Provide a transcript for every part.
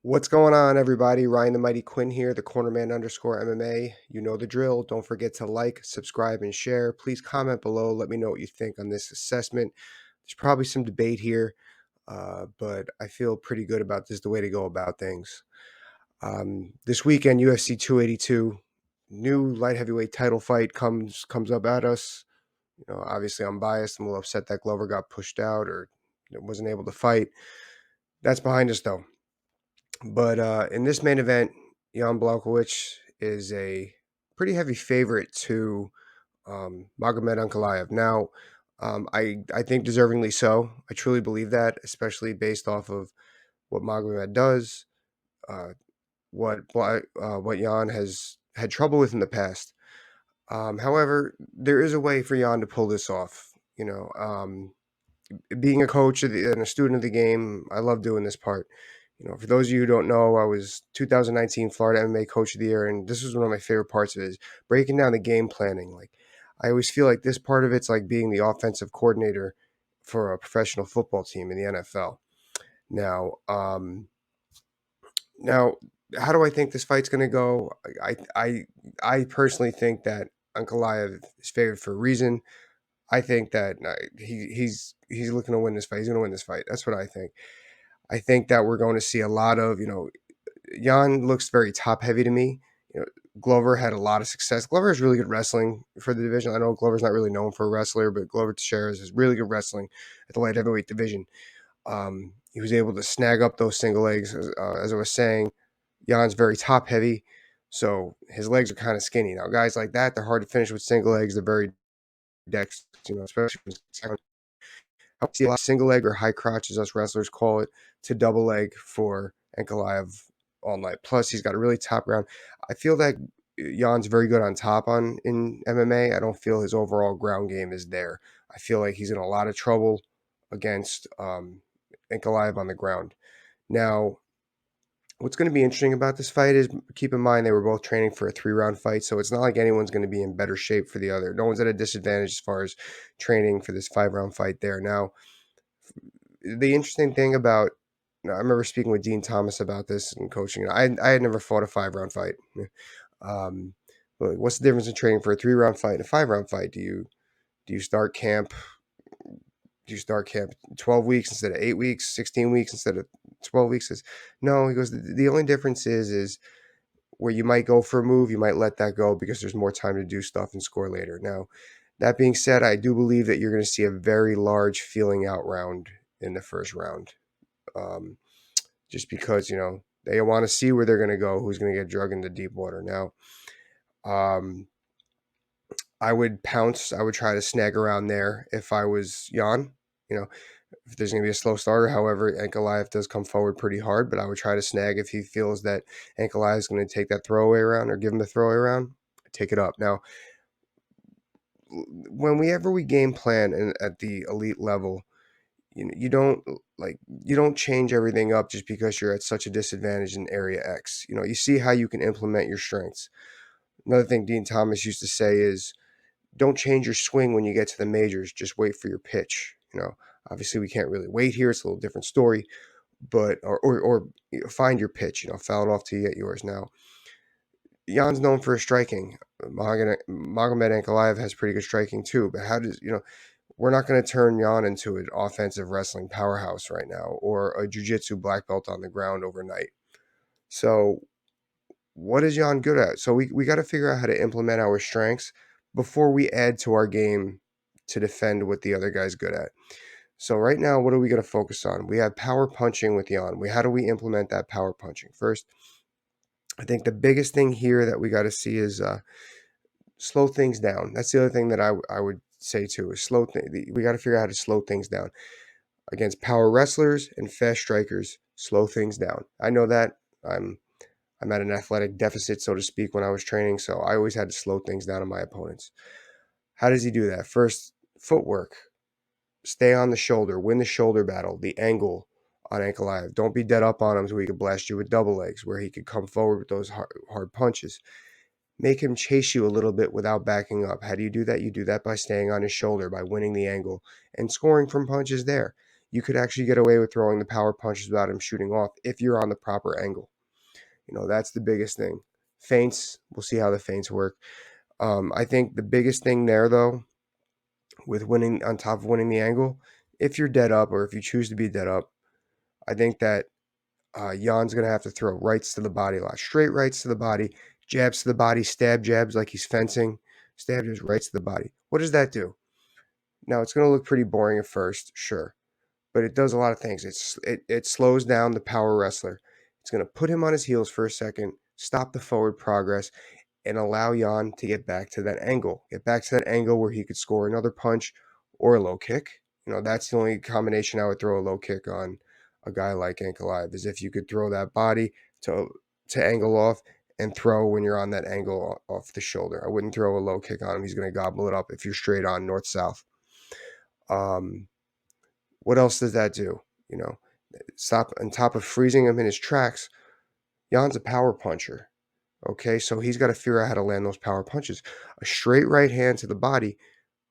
What's going on, everybody? Ryan the Mighty Quinn here, the Cornerman underscore MMA. You know the drill. Don't forget to like, subscribe, and share. Please comment below. Let me know what you think on this assessment. There's probably some debate here, but I feel pretty good about this, the way to go about things. This weekend, UFC 282, new light heavyweight title fight comes up at us. Obviously, I'm biased. I'm a little upset that Glover got pushed out or wasn't able to fight. That's behind us, though. But in this main event, Jan Blachowicz is a pretty heavy favorite to Magomeged Ankalaev. Now, I think deservingly so. I truly believe that, especially based off of what Magomed does, uh, what Jan has had trouble with in the past. However, there is a way for Jan to pull this off. Being a coach and a student of the game, I love doing this part. For those of you who don't know, I was 2019 Florida MMA Coach of the Year, and this was one of my favorite parts of it is breaking down the game planning. Like, I always feel like this part of it's like being the offensive coordinator for a professional football team in the NFL. Now, now, how do I think this fight's going to go? I personally think that Ankalaev is favored for a reason. I think that he's looking to win this fight. He's going to win this fight. That's what I think. I think that we're going to see a lot of, Jan looks very top heavy to me. Glover had a lot of success. Glover is really good wrestling for the division. I know Glover's not really known for a wrestler, but Glover Teixeira is really good wrestling at the light heavyweight division. He was able to snag up those single legs. As I was saying, Jan's very top heavy, so his legs are kind of skinny. Now, guys like that, they're hard to finish with single legs. They're very dexterous, especially I see a lot of single leg or high crotch, as us wrestlers call it, to double leg for Ankalaev all night. Plus, he's got a really top ground. I feel that Jan's very good on top in MMA. I don't feel his overall ground game is there. I feel like he's in a lot of trouble against Ankalaev on the ground. Now, what's going to be interesting about this fight is keep in mind they were both training for a 3-round fight, so it's not like anyone's going to be in better shape for the other. No one's at a disadvantage as far as training for this 5-round fight there. Now, the interesting thing about I remember speaking with Dean Thomas about this and coaching. I had never fought a 5-round fight. Um, but what's the difference in training for a 3-round fight and a 5-round fight? Do you start camp? Do you start camp 12 weeks instead of 8 weeks, 16 weeks instead of 12 weeks? No, he goes, the only difference is where you might go for a move, you might let that go because there's more time to do stuff and score later. Now, that being said, I do believe that you're going to see a very large feeling out round in the first round. Just because, they want to see where they're going to go, who's going to get drugged into deep water. Now, I would pounce. I would try to snag around there if I was Jan. If there's going to be a slow starter. However, Ankalaev does come forward pretty hard, but I would try to snag if he feels that Ankalaev is going to take that throwaway round or give him the throwaway round, take it up. Now, whenever we game plan at the elite level, you don't change everything up just because you're at such a disadvantage in area X. You see how you can implement your strengths. Another thing Dean Thomas used to say is don't change your swing when you get to the majors, just wait for your pitch. Obviously we can't really wait here, it's a little different story, but or find your pitch, foul it off till you get yours. Now, Jan's known for his striking. Magomed Ankalaev has pretty good striking too, but we're not going to turn Jan into an offensive wrestling powerhouse right now or a jiu-jitsu black belt on the ground overnight. So what is Jan good at? So we got to figure out how to implement our strengths before we add to our game to defend what the other guy's good at. So right now, what are we going to focus on? We have power punching with Jan. How do we implement that power punching? First, I think the biggest thing here that we got to see is slow things down. That's the other thing that I would say too is we got to figure out how to slow things down against power wrestlers and fast strikers. Slow things down. I know that I'm at an athletic deficit, so to speak, when I was training, so I always had to slow things down on my opponents. How does he do that? First, footwork. Stay on the shoulder. Win the shoulder battle. The angle on Ankalaev. Don't be dead up on him so he could blast you with double legs, where he could come forward with those hard punches. Make him chase you a little bit without backing up. How do you do that? You do that by staying on his shoulder, by winning the angle and scoring from punches there. you could actually get away with throwing the power punches without him shooting off if you're on the proper angle. That's the biggest thing. Feints, we'll see how the feints work. I think the biggest thing there, though, with winning, on top of winning the angle, if you're dead up or if you choose to be dead up, I think that Jan's going to have to throw rights to the body a lot. Straight rights to the body, jabs to the body, stab jabs like he's fencing, stab jabs, rights to the body. What does that do? Now, it's going to look pretty boring at first, sure, but it does a lot of things. It slows down the power wrestler. It's going to put him on his heels for a second, stop the forward progress, and allow Jan to get back to that angle. Get back to that angle where he could score another punch or a low kick. That's the only combination I would throw a low kick on a guy like Ankalaev, is if you could throw that body to angle off and throw when you're on that angle off the shoulder. I wouldn't throw a low kick on him. He's going to gobble it up if you're straight on north-south. What else does that do? Stop on top of freezing him in his tracks. Jan's a power puncher. Okay, so he's got to figure out how to land those power punches. A straight right hand to the body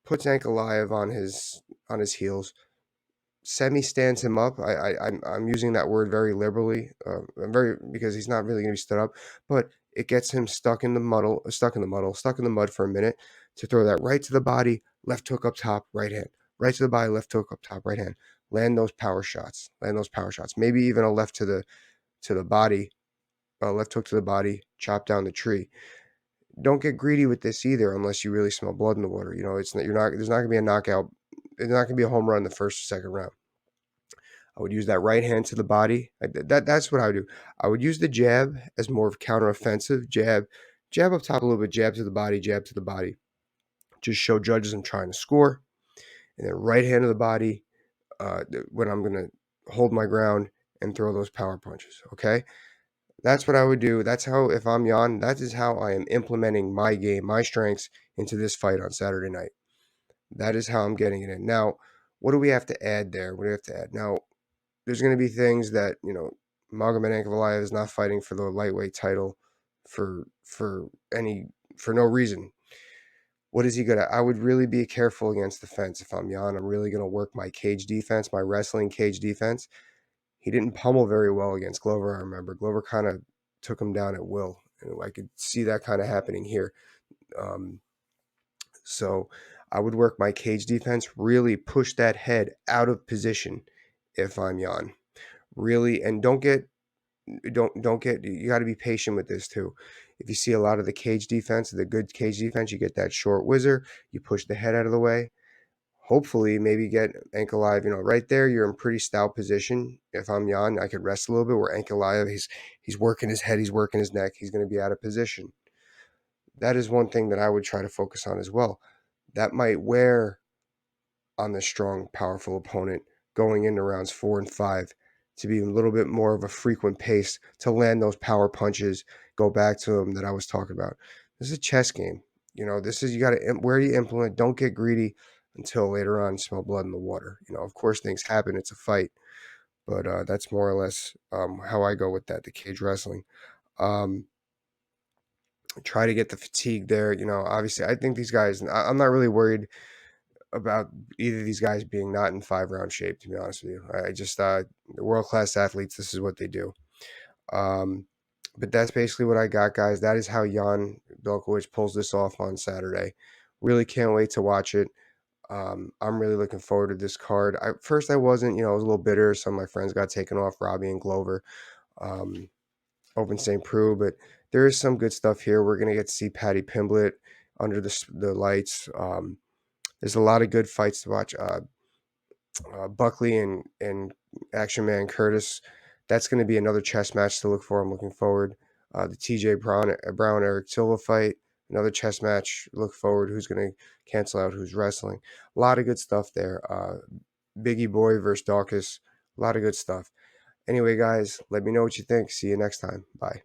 puts Ankalaev on his heels, semi-stands him up. I'm using that word very liberally, because he's not really going to be stood up, but it gets him stuck in the mud for a minute to throw that right to the body, left hook up top, right hand. Right to the body, left hook up top, right hand. Land those power shots. Maybe even a left to the body, left hook to the body, chop down the tree. Don't get greedy with this either, unless you really smell blood in the water. There's not going to be a knockout. There's not going to be a home run in the first or second round. I would use that right hand to the body. That's what I would do. I would use the jab as more of counteroffensive. Jab up top a little bit, jab to the body, jab to the body. Just show judges I'm trying to score. And then right hand to the body when I'm going to hold my ground and throw those power punches, okay? That's what I would do. That's how, if I'm Jan, that is how I am implementing my game, my strengths into this fight on Saturday night. That is how I'm getting it in. Now, what do we have to add there? What do we have to add? Now, there's going to be things that, Magomeged Ankalaev is not fighting for the lightweight title for no reason. What is he good at? I would really be careful against the fence if I'm Jan. I'm really going to work my cage defense, my wrestling cage defense. He didn't pummel very well against Glover, I remember. Glover kind of took him down at will. And I could see that kind of happening here. So I would work my cage defense, really push that head out of position if I'm Jan. Really, and don't get, you got to be patient with this too. If you see a lot of the cage defense, the good cage defense, you get that short whizzer, you push the head out of the way. Hopefully, maybe get Ankalaev, right there, you're in pretty stout position. If I'm Jan, I could rest a little bit, where Ankalaev, he's working his head, he's working his neck, he's going to be out of position. That is one thing that I would try to focus on as well. That might wear on the strong, powerful opponent going into rounds 4 and 5 to be a little bit more of a frequent pace to land those power punches, go back to them that I was talking about. This is a chess game. This is, you got to, where you implement, don't get greedy until later on you smell blood in the water. Of course things happen, it's a fight, but that's more or less how I go with that, the cage wrestling. Try to get the fatigue there. Obviously I think these guys, I'm not really worried about either of these guys being not in 5-round shape, to be honest with you. I just world-class athletes, this is what they do. But that's basically what I got, guys. That is how Jan Blachowicz pulls this off on Saturday. Really can't wait to watch it. I'm really looking forward to this card. First I wasn't, I was a little bitter. Some of my friends got taken off, Robbie and Glover, Open St. Preux, but there is some good stuff here. We're going to get to see Paddy Pimblett under the lights. There's a lot of good fights to watch. Buckley and Action Man Curtis. That's going to be another chess match to look for. I'm looking forward. The TJ Brown Eric Silva fight, another chess match. Look forward. Who's going to cancel out who's wrestling? A lot of good stuff there. Biggie Boy versus Dawkins. A lot of good stuff. Anyway, guys, let me know what you think. See you next time. Bye.